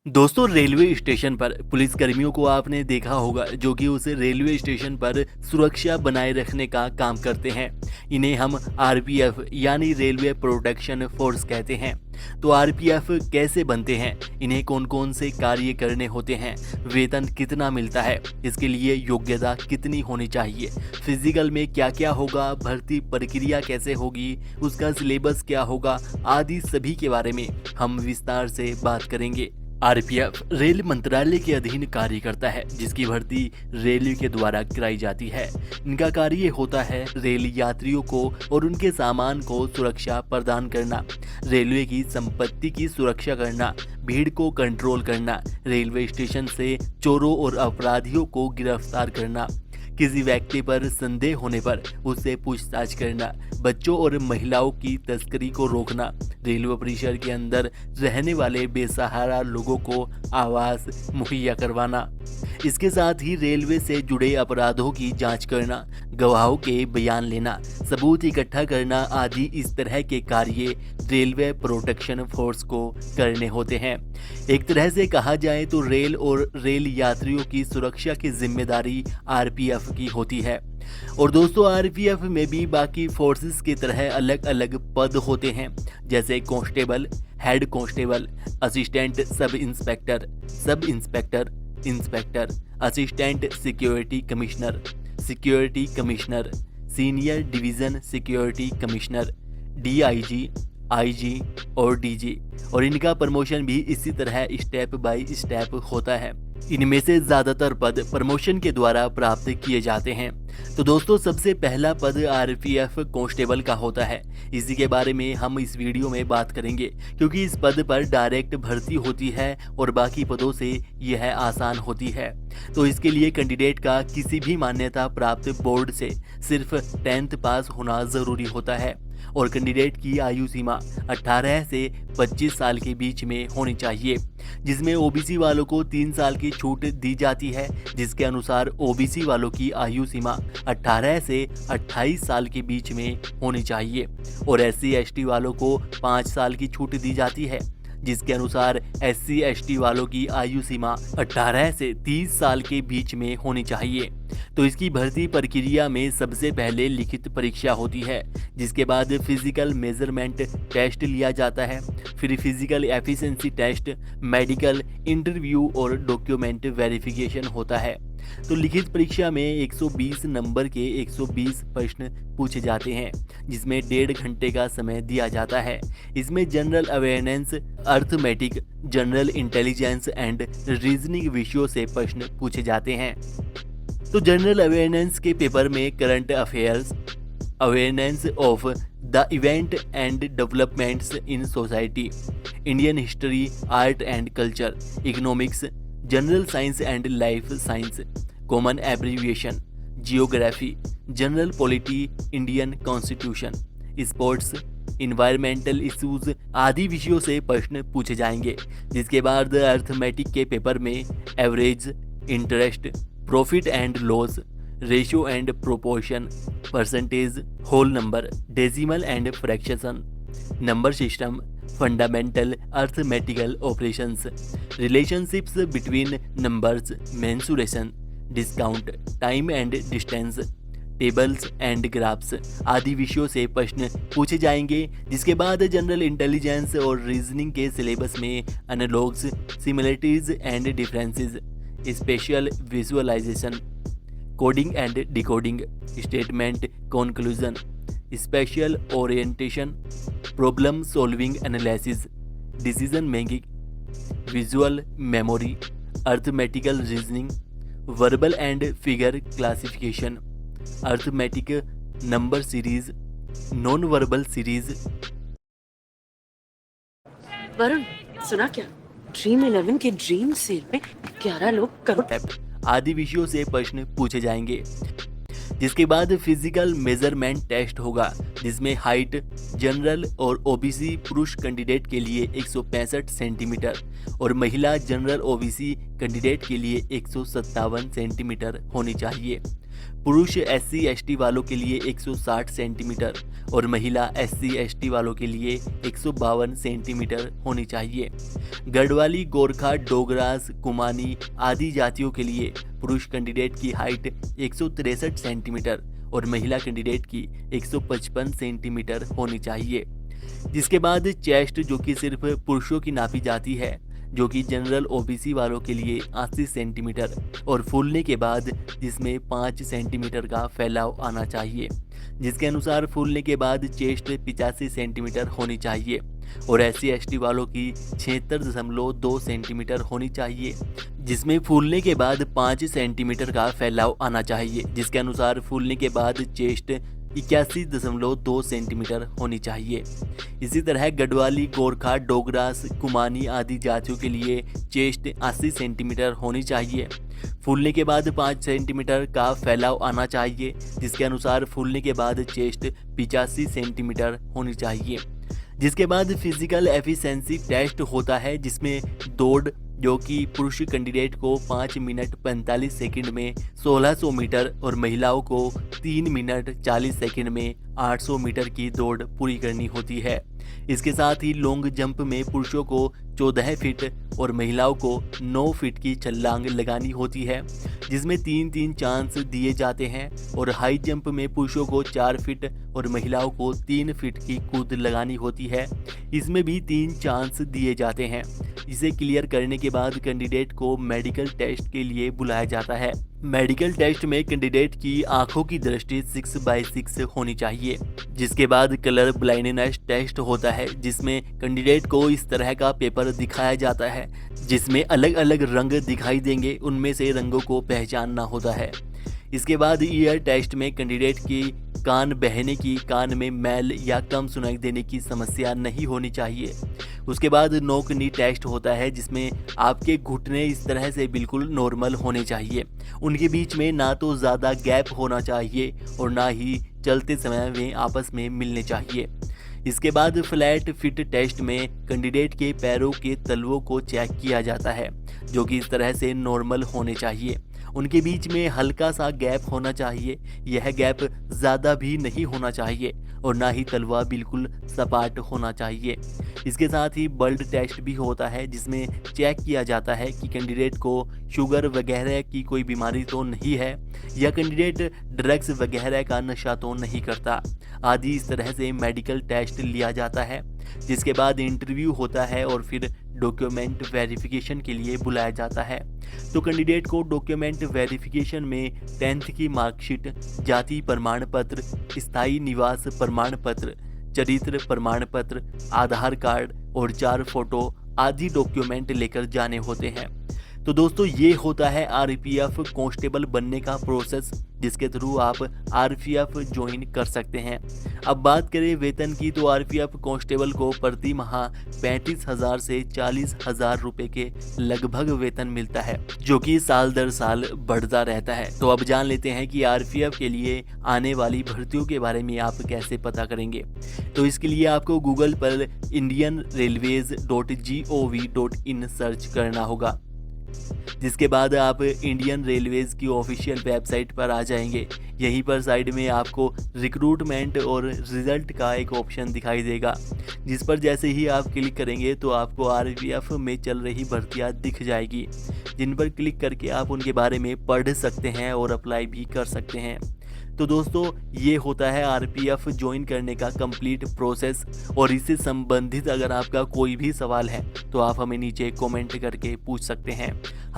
दोस्तों, railway station पर police कर्मियों को आपने देखा होगा जो कि उस रेलवे स्टेशन पर सुरक्षा बनाए रखने का काम करते हैं। इन्हें हम आरपीएफ यानी रेलवे प्रोटेक्शन फोर्स कहते हैं। तो आरपीएफ कैसे बनते हैं, इन्हें कौन कौन से कार्य करने होते हैं, वेतन कितना मिलता है, इसके लिए योग्यता कितनी होनी चाहिए, फिजिकल में क्या क्या होगा, भर्ती प्रक्रिया कैसे होगी, उसका सिलेबस क्या होगा, आदि सभी के बारे में हम विस्तार से बात करेंगे। आरपीएफ रेल मंत्रालय के अधीन कार्य करता है, जिसकी भर्ती रेलवे के द्वारा कराई जाती है। इनका कार्य होता है रेल यात्रियों को और उनके सामान को सुरक्षा प्रदान करना, रेलवे की संपत्ति की सुरक्षा करना, भीड़ को कंट्रोल करना, रेलवे स्टेशन से चोरों और अपराधियों को गिरफ्तार करना, किसी व्यक्ति पर संदेह होने पर उससे पूछताछ करना, बच्चों और महिलाओं की तस्करी को रोकना, रेलवे परिसर के अंदर रहने वाले बेसहारा लोगों को आवास मुहैया करवाना। इसके साथ ही रेलवे से जुड़े अपराधों की जांच करना, गवाहों के बयान लेना, सबूत इकट्ठा करना आदि इस तरह के कार्य रेलवे प्रोटेक्शन फोर्स को करने होते हैं। एक तरह से कहा जाए तो रेल और रेल यात्रियों की सुरक्षा की जिम्मेदारी आरपीएफ की होती है। और दोस्तों, आरपीएफ में भी बाकी फोर्सेस की तरह अलग अलग पद होते हैं, जैसे constable, head constable, assistant sub inspector, inspector, assistant security commissioner, senior division security commissioner, DIG, IG और डीजी। और इनका प्रमोशन भी इसी तरह स्टेप बाय स्टेप होता है। इनमें से ज़्यादातर पद प्रमोशन के द्वारा प्राप्त किए जाते हैं। तो दोस्तों, सबसे पहला पद आरपीएफ कांस्टेबल का होता है। इसी के बारे में हम इस वीडियो में बात करेंगे, क्योंकि इस पद पर डायरेक्ट भर्ती होती है और बाकी पदों से यह आसान होती है। तो इसके लिए कैंडिडेट का किसी भी मान्यता प्राप्त बोर्ड से सिर्फ 10th पास होना ज़रूरी होता है और कैंडिडेट की आयु सीमा 18 से 25 साल के बीच में होनी चाहिए, जिसमें ओबीसी वालों को 3 साल की छूट दी जाती है, जिसके अनुसार ओबीसी वालों की आयु सीमा 18 से 28 साल के बीच में होनी चाहिए और एससी एसटी वालों को 5 साल की छूट दी जाती है, जिसके अनुसार एससी एसटी वालों की आयु सीमा 18 से 30 साल के बीच में होनी चाहिए। तो इसकी भर्ती प्रक्रिया में सबसे पहले लिखित परीक्षा होती है, जिसके बाद फिजिकल मेजरमेंट टेस्ट लिया जाता है, फिर physical efficiency test, medical interview और डॉक्यूमेंट वेरिफिकेशन होता है। तो लिखित परीक्षा में 120 नंबर के 120 प्रश्न पूछे जाते हैं, जिसमें 1.5 घंटे का समय दिया जाता है। इसमें general awareness, arithmetic, general intelligence and reasoning विषयों से प्रश्न पूछे जाते हैं। तो जनरल अवेयरनेस के पेपर में current affairs, awareness of the event and developments in society, Indian history, art and culture, economics, general science and life science, common abbreviation, geography, general polity, Indian constitution, sports, environmental issues आदि विषयों से प्रश्न पूछे जाएंगे। जिसके बाद arithmetic के paper में average, interest, profit and loss, ratio and proportion, percentage, whole number, decimal and fraction, number system, fundamental arithmetical operations, relationships between numbers, mensuration, discount, time and distance, tables and graphs आदि विषयों से प्रश्न पूछे जाएंगे। जिसके बाद general intelligence और reasoning के सिलेबस में analogs, similarities and differences, spatial visualisation, coding and decoding, statement conclusion, spatial orientation, problem solving analysis, decision making, visual memory, arithmetical reasoning, verbal and figure classification, arithmetic number series, non verbal series. Varun, सुना क्या? Dream 11 के dream cell में 11 लोग करोड़ आदि विषयों से प्रश्न पूछे जाएंगे। जिसके बाद फिजिकल मेजरमेंट टेस्ट होगा, जिसमें हाइट जनरल और ओबीसी पुरुष कैंडिडेट के लिए 165 सेंटीमीटर और महिला जनरल ओबीसी कैंडिडेट के लिए 157 सेंटीमीटर होनी चाहिए। पुरुष एससी एसटी वालों के लिए 160 सेंटीमीटर, और महिला SC ST वालों के लिए 152 सेंटीमीटर होनी चाहिए। गढ़वाली, गोरखा, डोगरास, कुमानी आदि जातियों के लिए पुरुष कैंडिडेट की हाइट 163 सेंटीमीटर और महिला कैंडिडेट की 155 सेंटीमीटर होनी चाहिए। जिसके बाद चेस्ट, जो कि सिर्फ पुरुषों की नापी जाती है, जो कि जनरल OBC वालों के लिए 80 सेंटीमीटर और फूलने के बाद जिसमें 5 सेंटीमीटर का फैलाव आना चाहिए, जिसके अनुसार फूलने के बाद चेस्ट 85 सेंटीमीटर होनी चाहिए और SC ST वालों की 76.2 सेंटीमीटर होनी चाहिए, जिसमें फूलने के बाद 5 सेंटीमीटर का फैलाव आना चाहिए, जिसके अनुसार फूलने के बाद चेस्ट 81.2 सेंटीमीटर होनी चाहिए। इसी तरह गढ़वाली, गोरखा, डोगरास, कुमानी आदि जातियों के लिए चेस्ट 80 सेंटीमीटर होनी चाहिए। फूलने के बाद 5 सेंटीमीटर का फैलाव आना चाहिए, जिसके अनुसार फूलने के बाद चेस्ट 85 सेंटीमीटर होनी चाहिए। जिसके बाद फिजिकल एफिशिएंसी टेस्ट होता है, जिसमें दौड़, जो कि पुरुष कैंडिडेट को 5 मिनट 45 सेकंड में 1600 मीटर और महिलाओं को 3 मिनट 40 सेकंड में 800 मीटर की दौड़ पूरी करनी होती है। इसके साथ ही लॉन्ग जंप में पुरुषों को 14 फीट और महिलाओं को 9 फीट की छलांग लगानी होती है, जिसमें 3-3 चांस दिए जाते हैं और हाई जंप में पुरुषों को 4 फीट और महिलाओं को 3 फीट की कूद लगानी होती है, इसमें भी 3 चांस दिए जाते हैं। इसे क्लियर करने के बाद कैंडिडेट को मेडिकल टेस्ट के लिए बुलाया जाता है। मेडिकल टेस्ट में कैंडिडेट की आंखों की दृष्टि 6/6 होनी चाहिए। जिसके बाद कलर ब्लाइंडनेस टेस्ट होता है, जिसमें कैंडिडेट को इस तरह का पेपर दिखाया जाता है, जिसमें अलग अलग रंग दिखाई देंगे, उनमें से रंगों को पहचानना होता है। इसके बाद ईयर टेस्ट में कैंडिडेट की कान बहने की, कान में मैल या कम सुनाई देने की समस्या नहीं होनी चाहिए। उसके बाद नोक नी टेस्ट होता है, जिसमें आपके घुटने इस तरह से बिल्कुल नॉर्मल होने चाहिए, उनके बीच में ना तो ज़्यादा गैप होना चाहिए और ना ही चलते समय वे आपस में मिलने चाहिए। इसके बाद फ्लैट फिट टेस्ट में कैंडिडेट के पैरों के तलवों को चेक किया जाता है, जो कि इस तरह से नॉर्मल होने चाहिए। उनके बीच में हल्का सा गैप होना चाहिए, यह गैप ज़्यादा भी नहीं होना चाहिए और ना ही तलवा बिल्कुल सपाट होना चाहिए। इसके साथ ही ब्लड टेस्ट भी होता है, जिसमें चेक किया जाता है कि कैंडिडेट को शुगर वगैरह की कोई बीमारी तो नहीं है या कैंडिडेट ड्रग्स वगैरह का नशा तो नहीं करता आदि। इस तरह से मेडिकल टेस्ट लिया जाता है। जिसके बाद इंटरव्यू होता है और फिर डॉक्यूमेंट वेरिफिकेशन के लिए बुलाया जाता है। तो कैंडिडेट को डॉक्यूमेंट वेरिफिकेशन में 10th की मार्कशीट, जाति प्रमाण पत्र, स्थायी निवास प्रमाण पत्र, चरित्र प्रमाण पत्र, आधार कार्ड और 4 फोटो आदि डॉक्यूमेंट लेकर जाने होते हैं। तो दोस्तों, ये होता है RPF कांस्टेबल बनने का प्रोसेस, जिसके थ्रू आप RPF ज्वाइन कर सकते हैं। अब बात करें वेतन की, तो RPF कांस्टेबल को प्रति माह 35,000 से 40,000 रुपए के लगभग वेतन मिलता है, जो कि साल दर साल बढ़ता रहता है। तो अब जान लेते हैं कि RPF के लिए आने वाली भर्तियों के बारे में आप कैसे पता करेंगे। तो इसके लिए आपको गूगल पर indianrailways.gov.in सर्च करना होगा। जिसके बाद आप इंडियन रेलवेज की ऑफिशियल वेबसाइट पर आ जाएंगे। यहीं पर साइड में आपको रिक्रूटमेंट और रिजल्ट का एक ऑप्शन दिखाई देगा, जिस पर जैसे ही आप क्लिक करेंगे तो आपको RPF में चल रही भर्तियां दिख जाएगी, जिन पर क्लिक करके आप उनके बारे में पढ़ सकते हैं और अप्लाई भी कर सकते हैं। तो दोस्तों, ये होता है RPF ज्वाइन करने का कंप्लीट प्रोसेस। और इससे संबंधित अगर आपका कोई भी सवाल है तो आप हमें नीचे कमेंट करके पूछ सकते हैं।